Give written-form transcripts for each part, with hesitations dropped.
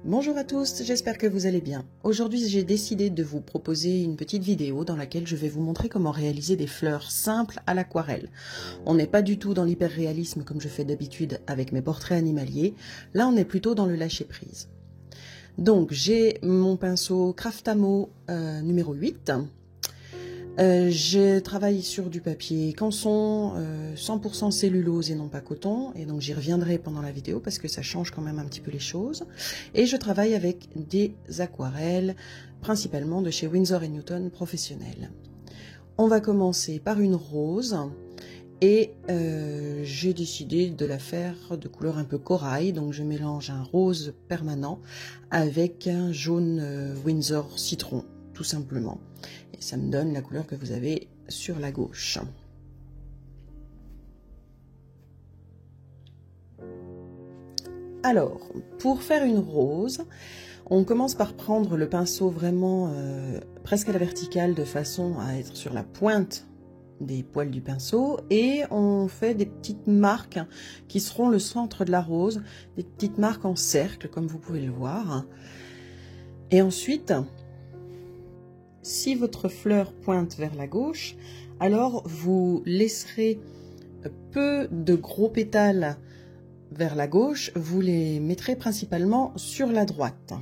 Bonjour à tous, j'espère que vous allez bien. Aujourd'hui, j'ai décidé de vous proposer une petite vidéo dans laquelle je vais vous montrer comment réaliser des fleurs simples à l'aquarelle. On n'est pas du tout dans l'hyper-réalisme comme je fais d'habitude avec mes portraits animaliers. Là, on est plutôt dans le lâcher-prise. Donc, j'ai mon pinceau Craftamo numéro 8. Je travaille sur du papier canson, 100% cellulose et non pas coton, et donc j'y reviendrai pendant la vidéo parce que ça change quand même un petit peu les choses. Et je travaille avec des aquarelles, principalement de chez Winsor & Newton professionnelles. On va commencer par une rose, et j'ai décidé de la faire de couleur un peu corail, donc je mélange un rose permanent avec un jaune Winsor citron, tout simplement. Et ça me donne la couleur que vous avez sur la gauche. Alors, pour faire une rose, on commence par prendre le pinceau vraiment presque à la verticale de façon à être sur la pointe des poils du pinceau, et on fait des petites marques qui seront le centre de la rose, des petites marques en cercle comme vous pouvez le voir. Et ensuite, si votre fleur pointe vers la gauche, alors vous laisserez peu de gros pétales vers la gauche, vous les mettrez principalement sur la droite.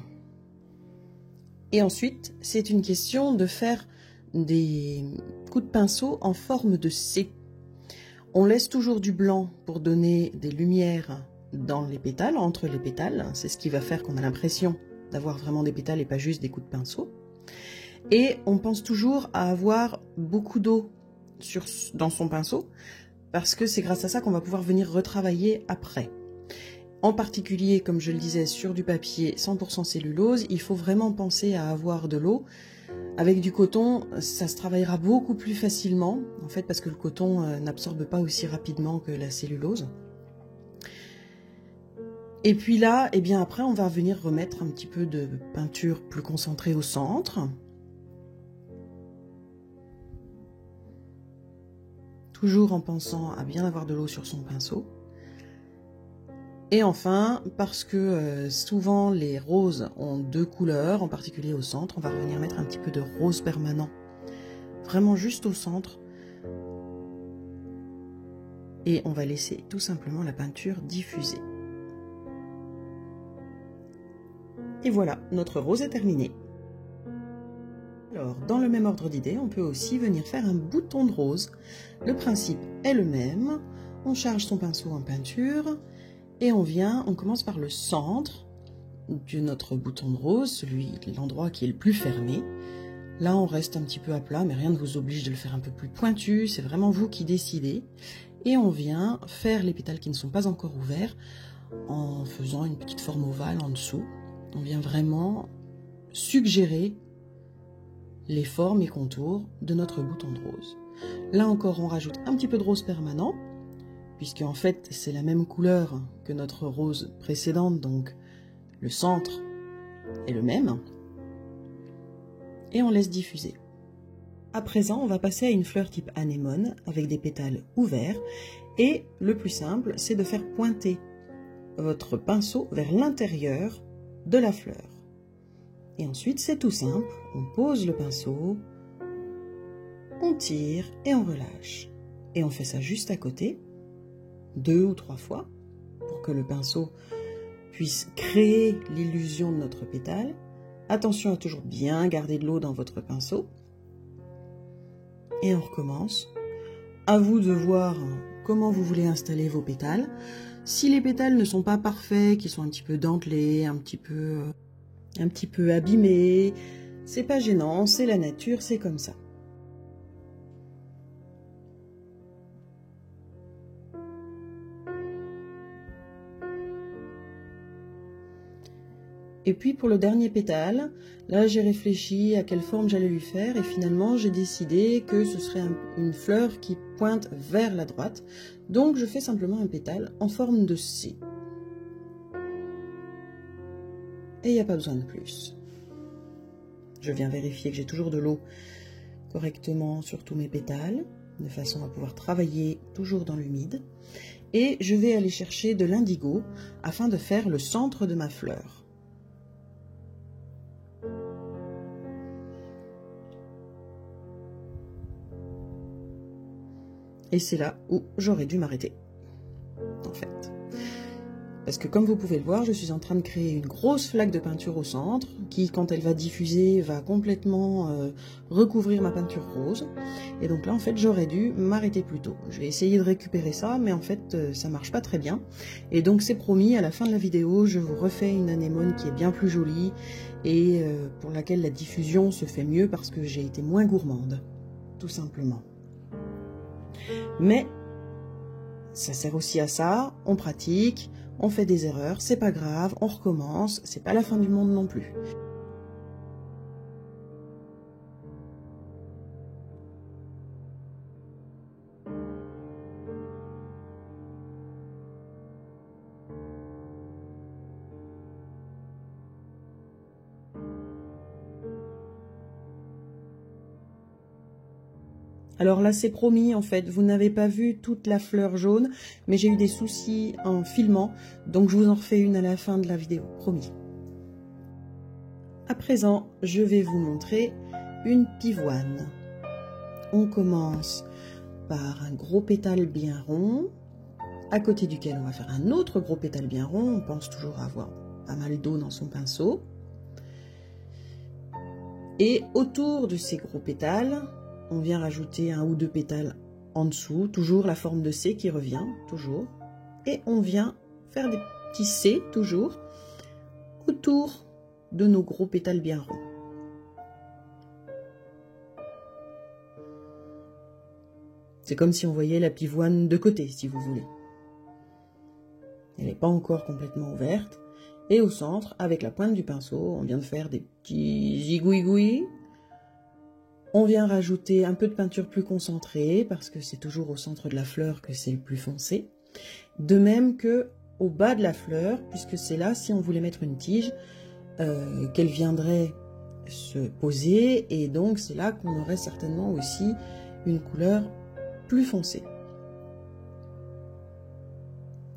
Et ensuite, c'est une question de faire des coups de pinceau en forme de C. On laisse toujours du blanc pour donner des lumières dans les pétales, entre les pétales. C'est ce qui va faire qu'on a l'impression d'avoir vraiment des pétales et pas juste des coups de pinceau. Et on pense toujours à avoir beaucoup d'eau dans son pinceau, parce que c'est grâce à ça qu'on va pouvoir venir retravailler après. En particulier, comme je le disais, sur du papier 100% cellulose, il faut vraiment penser à avoir de l'eau. Avec du coton, ça se travaillera beaucoup plus facilement, en fait, parce que le coton n'absorbe pas aussi rapidement que la cellulose. Et puis là, eh bien après, on va venir remettre un petit peu de peinture plus concentrée au centre. Toujours en pensant à bien avoir de l'eau sur son pinceau. Et enfin, parce que souvent les roses ont deux couleurs, en particulier au centre, on va revenir mettre un petit peu de rose permanent, vraiment juste au centre. Et on va laisser tout simplement la peinture diffuser. Et voilà, notre rose est terminée. Alors, dans le même ordre d'idée, on peut aussi venir faire un bouton de rose. Le principe est le même. On charge son pinceau en peinture et on commence par le centre de notre bouton de rose, l'endroit qui est le plus fermé. Là, on reste un petit peu à plat, mais rien ne vous oblige de le faire un peu plus pointu. C'est vraiment vous qui décidez. Et on vient faire les pétales qui ne sont pas encore ouverts en faisant une petite forme ovale en dessous. On vient vraiment suggérer les formes et contours de notre bouton de rose. Là encore, on rajoute un petit peu de rose permanent, puisque en fait, c'est la même couleur que notre rose précédente, donc le centre est le même. Et on laisse diffuser. À présent, on va passer à une fleur type anémone, avec des pétales ouverts, et le plus simple, c'est de faire pointer votre pinceau vers l'intérieur de la fleur. Et ensuite, c'est tout simple, on pose le pinceau, on tire et on relâche. Et on fait ça juste à côté, 2 ou 3 fois, pour que le pinceau puisse créer l'illusion de notre pétale. Attention à toujours bien garder de l'eau dans votre pinceau. Et on recommence. À vous de voir comment vous voulez installer vos pétales. Si les pétales ne sont pas parfaits, qu'ils sont un petit peu dentelés, un petit peu abîmé, c'est pas gênant, c'est la nature, c'est comme ça. Et puis pour le dernier pétale, là j'ai réfléchi à quelle forme j'allais lui faire et finalement j'ai décidé que ce serait une fleur qui pointe vers la droite. Donc je fais simplement un pétale en forme de C. Et il n'y a pas besoin de plus. Je viens vérifier que j'ai toujours de l'eau correctement sur tous mes pétales, de façon à pouvoir travailler toujours dans l'humide. Et je vais aller chercher de l'indigo afin de faire le centre de ma fleur. Et c'est là où j'aurais dû m'arrêter, en fait. Parce que comme vous pouvez le voir, je suis en train de créer une grosse flaque de peinture au centre, qui, quand elle va diffuser, va complètement recouvrir ma peinture rose. Et donc là, en fait, j'aurais dû m'arrêter plus tôt. Je vais essayer de récupérer ça, mais en fait, ça marche pas très bien. Et donc, c'est promis, à la fin de la vidéo, je vous refais une anémone qui est bien plus jolie et pour laquelle la diffusion se fait mieux parce que j'ai été moins gourmande, tout simplement. Mais ça sert aussi à ça, on pratique, on fait des erreurs, c'est pas grave, on recommence, c'est pas la fin du monde non plus. Alors là, c'est promis, en fait, vous n'avez pas vu toute la fleur jaune, mais j'ai eu des soucis en filmant, donc je vous en refais une à la fin de la vidéo, promis. À présent, je vais vous montrer une pivoine. On commence par un gros pétale bien rond, à côté duquel on va faire un autre gros pétale bien rond. On pense toujours avoir pas mal d'eau dans son pinceau. Et autour de ces gros pétales, on vient rajouter un ou deux pétales en dessous, toujours la forme de C qui revient, toujours. Et on vient faire des petits C, toujours, autour de nos gros pétales bien ronds. C'est comme si on voyait la pivoine de côté, si vous voulez. Elle n'est pas encore complètement ouverte. Et au centre, avec la pointe du pinceau, on vient de faire des petits zigouigouis. On vient rajouter un peu de peinture plus concentrée, parce que c'est toujours au centre de la fleur que c'est le plus foncé. De même que au bas de la fleur, puisque c'est là, si on voulait mettre une tige, qu'elle viendrait se poser. Et donc, c'est là qu'on aurait certainement aussi une couleur plus foncée.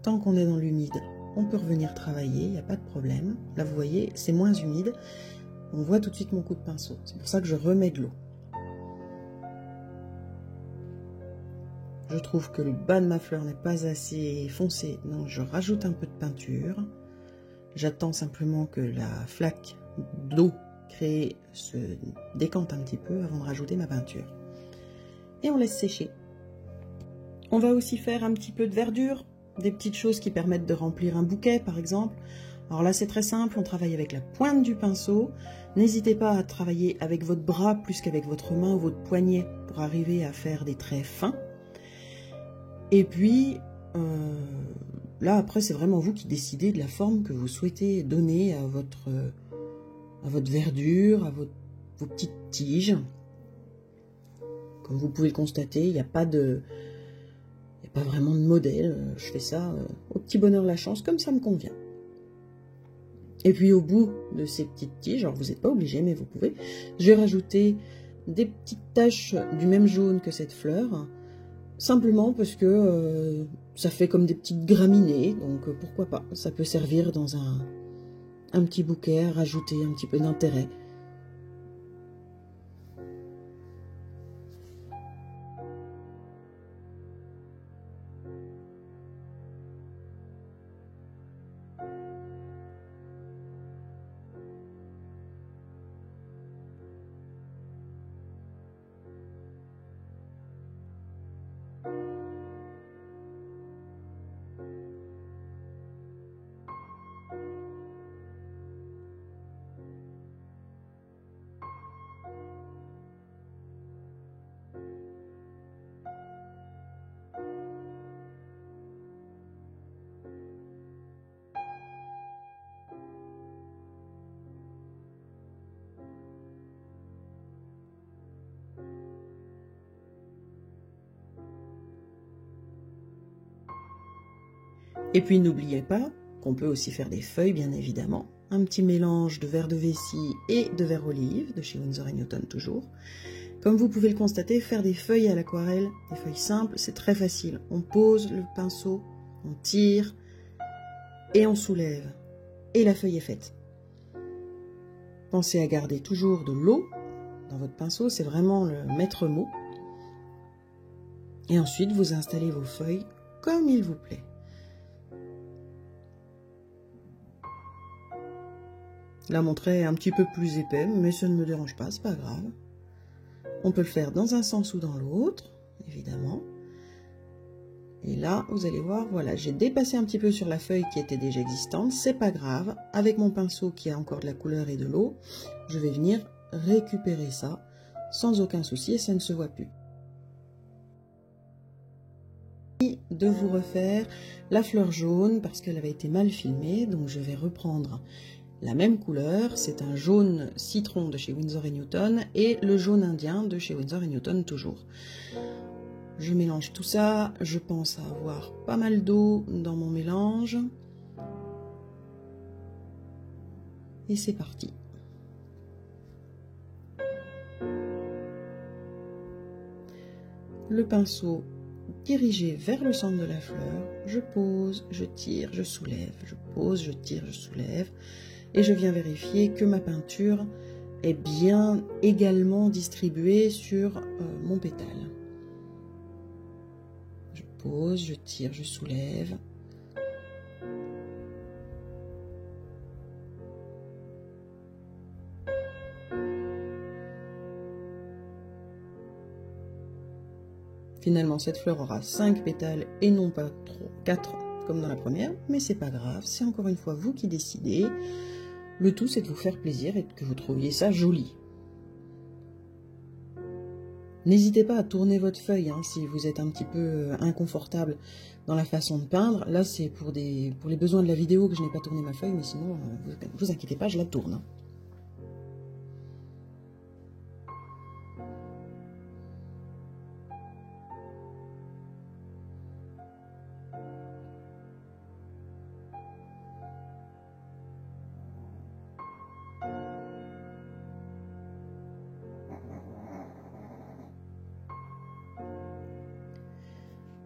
Tant qu'on est dans l'humide, on peut revenir travailler, il n'y a pas de problème. Là, vous voyez, c'est moins humide. On voit tout de suite mon coup de pinceau. C'est pour ça que je remets de l'eau. Je trouve que le bas de ma fleur n'est pas assez foncé, donc je rajoute un peu de peinture. J'attends simplement que la flaque d'eau créée se décante un petit peu avant de rajouter ma peinture. Et on laisse sécher. On va aussi faire un petit peu de verdure, des petites choses qui permettent de remplir un bouquet par exemple. Alors là c'est très simple, on travaille avec la pointe du pinceau. N'hésitez pas à travailler avec votre bras plus qu'avec votre main ou votre poignet pour arriver à faire des traits fins. Et puis là après c'est vraiment vous qui décidez de la forme que vous souhaitez donner à votre verdure, à vos petites tiges. Comme vous pouvez le constater, il n'y a pas vraiment de modèle. Je fais ça au petit bonheur la chance, comme ça me convient. Et puis au bout de ces petites tiges, alors vous n'êtes pas obligé, mais vous pouvez, je vais rajouter des petites taches du même jaune que cette fleur, simplement parce que ça fait comme des petites graminées, donc pourquoi pas. Ça peut servir dans un petit bouquet, à rajouter un petit peu d'intérêt. Et puis n'oubliez pas qu'on peut aussi faire des feuilles, bien évidemment. Un petit mélange de verre de vessie et de verre olive, de chez Winsor & Newton toujours. Comme vous pouvez le constater, faire des feuilles à l'aquarelle, des feuilles simples, c'est très facile. On pose le pinceau, on tire et on soulève. Et la feuille est faite. Pensez à garder toujours de l'eau dans votre pinceau, c'est vraiment le maître mot. Et ensuite, vous installez vos feuilles comme il vous plaît. Là, mon trait est un petit peu plus épais, mais ça ne me dérange pas, c'est pas grave. On peut le faire dans un sens ou dans l'autre, évidemment. Et là, vous allez voir, voilà, j'ai dépassé un petit peu sur la feuille qui était déjà existante, c'est pas grave. Avec mon pinceau qui a encore de la couleur et de l'eau, je vais venir récupérer ça sans aucun souci et ça ne se voit plus. De vous refaire la fleur jaune parce qu'elle avait été mal filmée, donc je vais reprendre la même couleur, c'est un jaune citron de chez Winsor & Newton et le jaune indien de chez Winsor & Newton toujours. Je mélange tout ça, je pense avoir pas mal d'eau dans mon mélange. Et c'est parti. Le pinceau dirigé vers le centre de la fleur, je pose, je tire, je soulève, je pose, je tire, je soulève. Et je viens vérifier que ma peinture est bien également distribuée sur mon pétale. Je pose, je tire, je soulève. Finalement, cette fleur aura 5 pétales et non pas 4 comme dans la première, mais c'est pas grave, c'est encore une fois vous qui décidez. Le tout, c'est de vous faire plaisir et que vous trouviez ça joli. N'hésitez pas à tourner votre feuille hein, si vous êtes un petit peu inconfortable dans la façon de peindre. Là, c'est pour les besoins de la vidéo que je n'ai pas tourné ma feuille, mais sinon, vous inquiétez pas, je la tourne.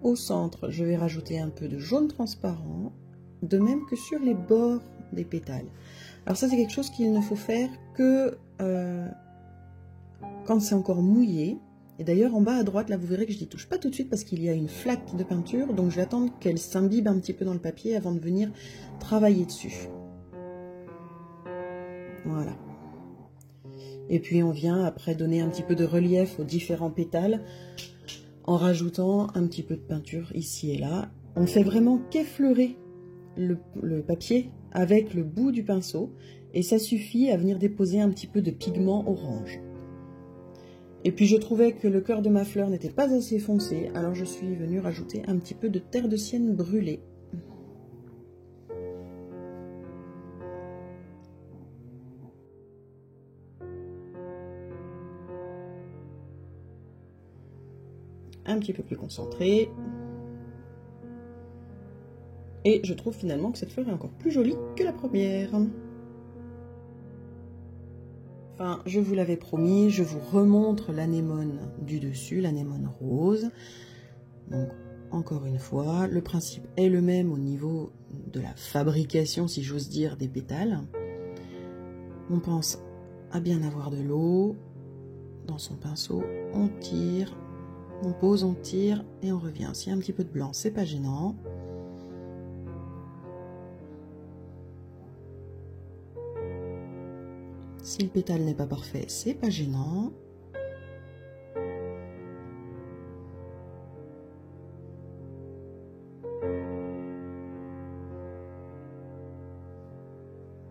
Au centre, je vais rajouter un peu de jaune transparent, de même que sur les bords des pétales. Alors ça, c'est quelque chose qu'il ne faut faire que quand c'est encore mouillé. Et d'ailleurs, en bas à droite, là, vous verrez que je n'y touche pas tout de suite parce qu'il y a une flaque de peinture. Donc, je vais attendre qu'elle s'imbibe un petit peu dans le papier avant de venir travailler dessus. Voilà. Et puis, on vient après donner un petit peu de relief aux différents pétales en rajoutant un petit peu de peinture ici et là. On fait vraiment qu'effleurer le papier avec le bout du pinceau et ça suffit à venir déposer un petit peu de pigment orange. Et puis je trouvais que le cœur de ma fleur n'était pas assez foncé, alors je suis venue rajouter un petit peu de terre de sienne brûlée. Un petit peu plus concentré. Et je trouve finalement que cette fleur est encore plus jolie que la première. Enfin, je vous l'avais promis, je vous remontre l'anémone du dessus, l'anémone rose. Donc, encore une fois, le principe est le même au niveau de la fabrication, si j'ose dire, des pétales. On pense à bien avoir de l'eau dans son pinceau, on tire, on pose, on tire et on revient. S'il y a un petit peu de blanc, c'est pas gênant. Si le pétale n'est pas parfait, c'est pas gênant.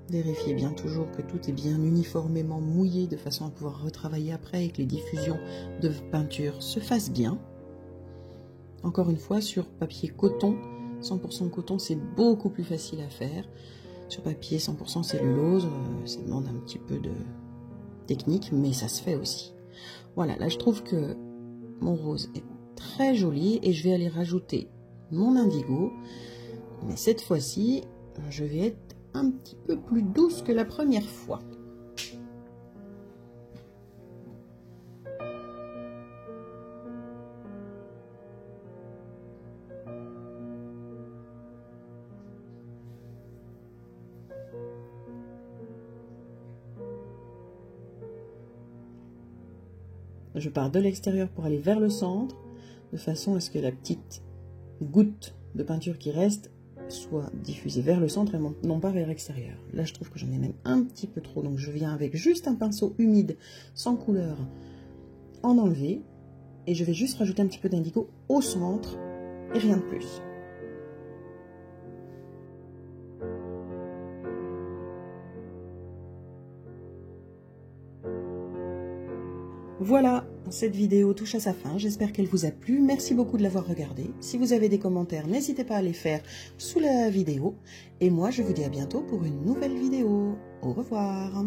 Vérifiez bien toujours que tout est bien uniformément mouillé de façon à pouvoir retravailler après et que les diffusions de peinture se fassent bien. Encore une fois, sur papier coton, 100% coton, c'est beaucoup plus facile à faire. Sur papier 100% cellulose, ça demande un petit peu de technique, mais ça se fait aussi. Voilà, là je trouve que mon rose est très joli et je vais aller rajouter mon indigo. Mais cette fois-ci, je vais être un petit peu plus douce que la première fois. Je pars de l'extérieur pour aller vers le centre. de façon à ce que la petite goutte de peinture qui reste soit diffusée vers le centre et non pas vers l'extérieur. Là, je trouve que j'en ai même un petit peu trop, donc je viens avec juste un pinceau humide, sans couleur, en enlever, et je vais juste rajouter un petit peu d'indigo au centre, et rien de plus. Voilà, cette vidéo touche à sa fin, j'espère qu'elle vous a plu, merci beaucoup de l'avoir regardée. Si vous avez des commentaires, n'hésitez pas à les faire sous la vidéo. Et moi, je vous dis à bientôt pour une nouvelle vidéo. Au revoir.